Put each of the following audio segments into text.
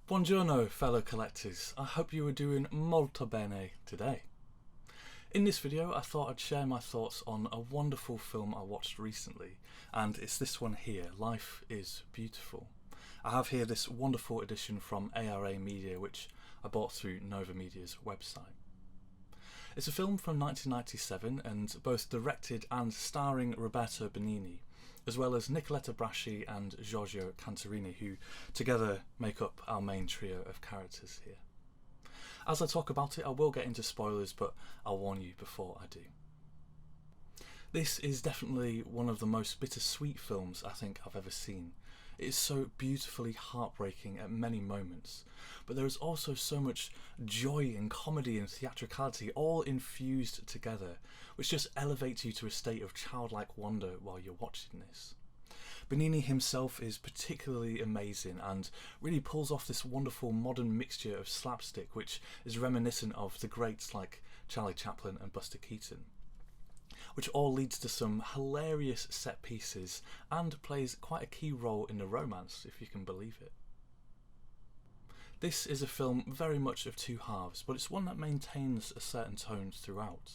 Buongiorno fellow collectors, I hope you are doing molto bene today. In this video I thought I'd share my thoughts on a wonderful film I watched recently, and it's this one here, Life is Beautiful. I have here this wonderful edition from ARA Media which I bought through Nova Media's website. It's a film from 1997 and both directed and starring Roberto Benigni, as well as Nicoletta Braschi and Giorgio Cantarini, who together make up our main trio of characters here. As I talk about it, I will get into spoilers, but I'll warn you before I do. This is definitely one of the most bittersweet films I think I've ever seen. It is so beautifully heartbreaking at many moments, but there is also so much joy and comedy and theatricality all infused together, which just elevates you to a state of childlike wonder while you're watching this. Benigni himself is particularly amazing and really pulls off this wonderful modern mixture of slapstick which is reminiscent of the greats like Charlie Chaplin and Buster Keaton, which all leads to some hilarious set pieces and plays quite a key role in the romance, if you can believe it. This is a film very much of two halves, but it's one that maintains a certain tone throughout.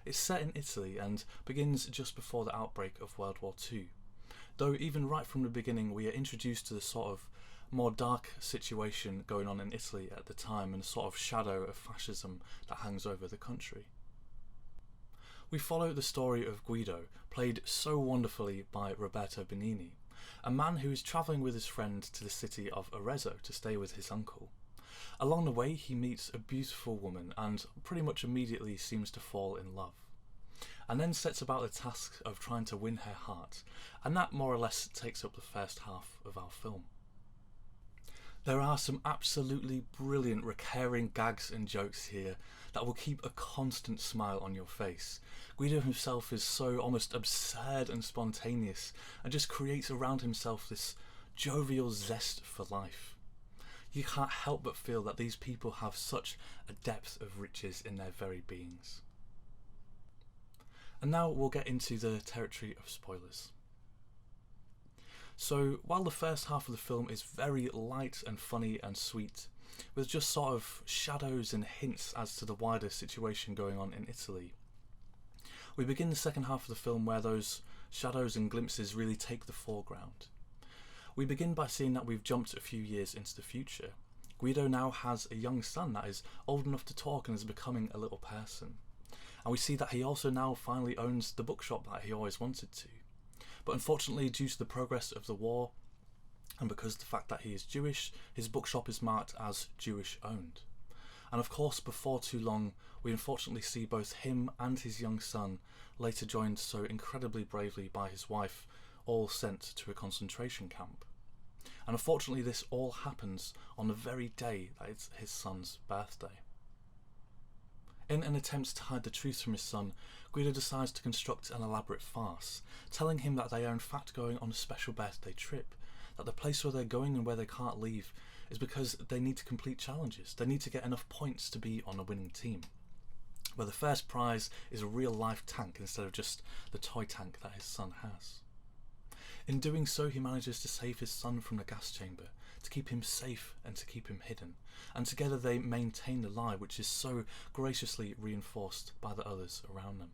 It's set in Italy and begins just before the outbreak of World War II, though even right from the beginning we are introduced to the sort of more dark situation going on in Italy at the time and the sort of shadow of fascism that hangs over the country. We follow the story of Guido, played so wonderfully by Roberto Benigni, a man who is travelling with his friend to the city of Arezzo to stay with his uncle. Along the way he meets a beautiful woman and pretty much immediately seems to fall in love, and then sets about the task of trying to win her heart, and that more or less takes up the first half of our film. There are some absolutely brilliant recurring gags and jokes here that will keep a constant smile on your face. Guido himself is so almost absurd and spontaneous and just creates around himself this jovial zest for life. You can't help but feel that these people have such a depth of riches in their very beings. And now we'll get into the territory of spoilers. So while the first half of the film is very light and funny and sweet, with just sort of shadows and hints as to the wider situation going on in Italy, we begin the second half of the film where those shadows and glimpses really take the foreground. We begin by seeing that we've jumped a few years into the future. Guido now has a young son that is old enough to talk and is becoming a little person. And we see that he also now finally owns the bookshop that he always wanted to. But unfortunately, due to the progress of the war, and because of the fact that he is Jewish, his bookshop is marked as Jewish owned. And of course, before too long, we unfortunately see both him and his young son, later joined so incredibly bravely by his wife, all sent to a concentration camp. And unfortunately, this all happens on the very day that it's his son's birthday. In an attempt to hide the truth from his son, Guido decides to construct an elaborate farce, telling him that they are in fact going on a special birthday trip, that the place where they're going and where they can't leave is because they need to complete challenges. They need to get enough points to be on a winning team, where the first prize is a real life tank instead of just the toy tank that his son has. In doing so, he manages to save his son from the gas chamber, to keep him safe and to keep him hidden, and together they maintain the lie which is so graciously reinforced by the others around them.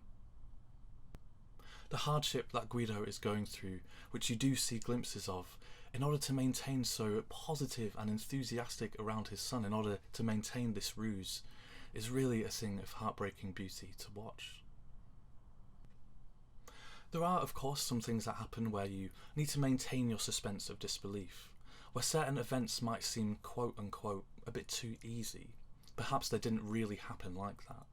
The hardship that Guido is going through, which you do see glimpses of, in order to maintain so positive and enthusiastic around his son, in order to maintain this ruse, is really a thing of heartbreaking beauty to watch. There are of course some things that happen where you need to maintain your suspense of disbelief, where certain events might seem quote unquote a bit too easy. Perhaps they didn't really happen like that.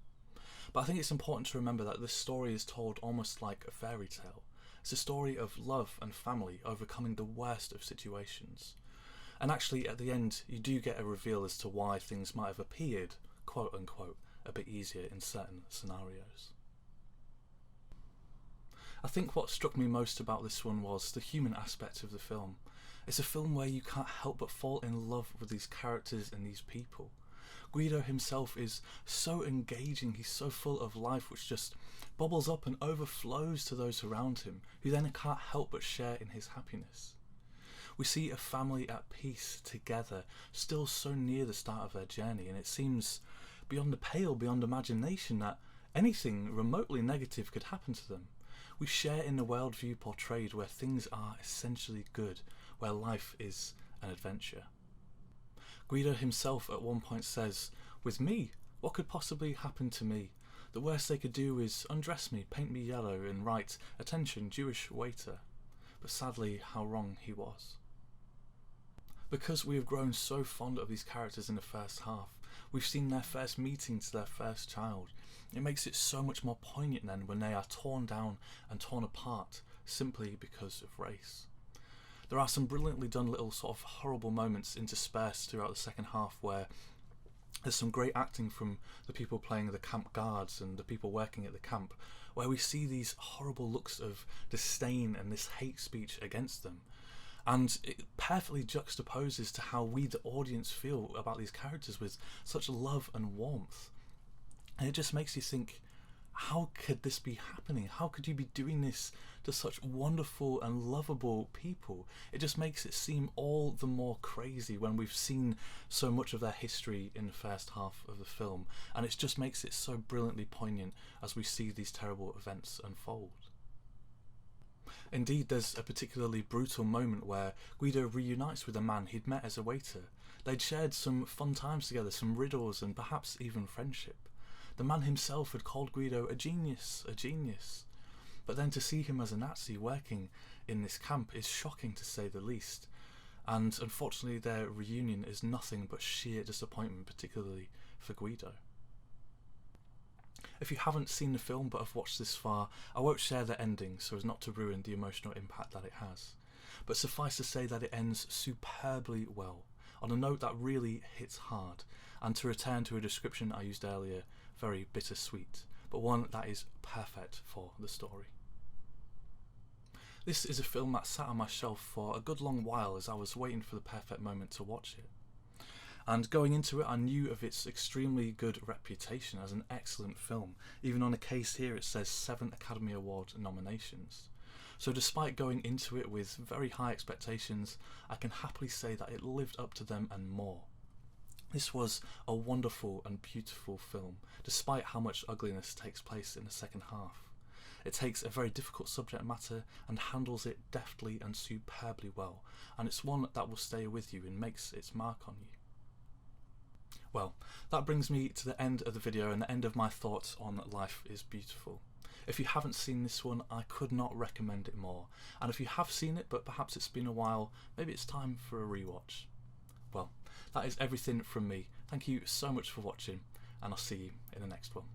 But I think it's important to remember that this story is told almost like a fairy tale. It's a story of love and family overcoming the worst of situations. And actually at the end you do get a reveal as to why things might have appeared quote unquote a bit easier in certain scenarios. I think what struck me most about this one was the human aspect of the film. It's a film where you can't help but fall in love with these characters and these people. Guido himself is so engaging, he's so full of life which just bubbles up and overflows to those around him, who then can't help but share in his happiness. We see a family at peace together, still so near the start of their journey, and it seems beyond the pale, beyond imagination, that anything remotely negative could happen to them. We share in the worldview portrayed where things are essentially good, where life is an adventure. Guido himself at one point says, "With me, what could possibly happen to me? The worst they could do is undress me, paint me yellow, and write, 'Attention, Jewish waiter.'" But sadly, how wrong he was. Because we have grown so fond of these characters in the first half, we've seen their first meeting to their first child. It makes it so much more poignant then when they are torn down and torn apart simply because of race. There are some brilliantly done little sort of horrible moments interspersed throughout the second half where there's some great acting from the people playing the camp guards and the people working at the camp, where we see these horrible looks of disdain and this hate speech against them. And it perfectly juxtaposes to how we, the audience, feel about these characters with such love and warmth. And it just makes you think, how could this be happening? How could you be doing this to such wonderful and lovable people? It just makes it seem all the more crazy when we've seen so much of their history in the first half of the film, and it just makes it so brilliantly poignant as we see these terrible events unfold. Indeed, there's a particularly brutal moment where Guido reunites with a man he'd met as a waiter. They'd shared some fun times together, some riddles, and perhaps even friendship. The man himself had called Guido a genius. But then to see him as a Nazi working in this camp is shocking, to say the least. And unfortunately their reunion is nothing but sheer disappointment, particularly for Guido. If you haven't seen the film but have watched this far, I won't share the ending so as not to ruin the emotional impact that it has. But suffice to say that it ends superbly well, on a note that really hits hard, and to return to a description I used earlier, very bittersweet, but one that is perfect for the story. This is a film that sat on my shelf for a good long while as I was waiting for the perfect moment to watch it. And going into it, I knew of its extremely good reputation as an excellent film. Even on the case here it says 7 Academy Award nominations. So despite going into it with very high expectations, I can happily say that it lived up to them and more. This was a wonderful and beautiful film, despite how much ugliness takes place in the second half. It takes a very difficult subject matter and handles it deftly and superbly well, and it's one that will stay with you and makes its mark on you. Well, that brings me to the end of the video and the end of my thoughts on Life is Beautiful. If you haven't seen this one, I could not recommend it more, and if you have seen it but perhaps it's been a while, maybe it's time for a rewatch. Well, that is everything from me. Thank you so much for watching, and I'll see you in the next one.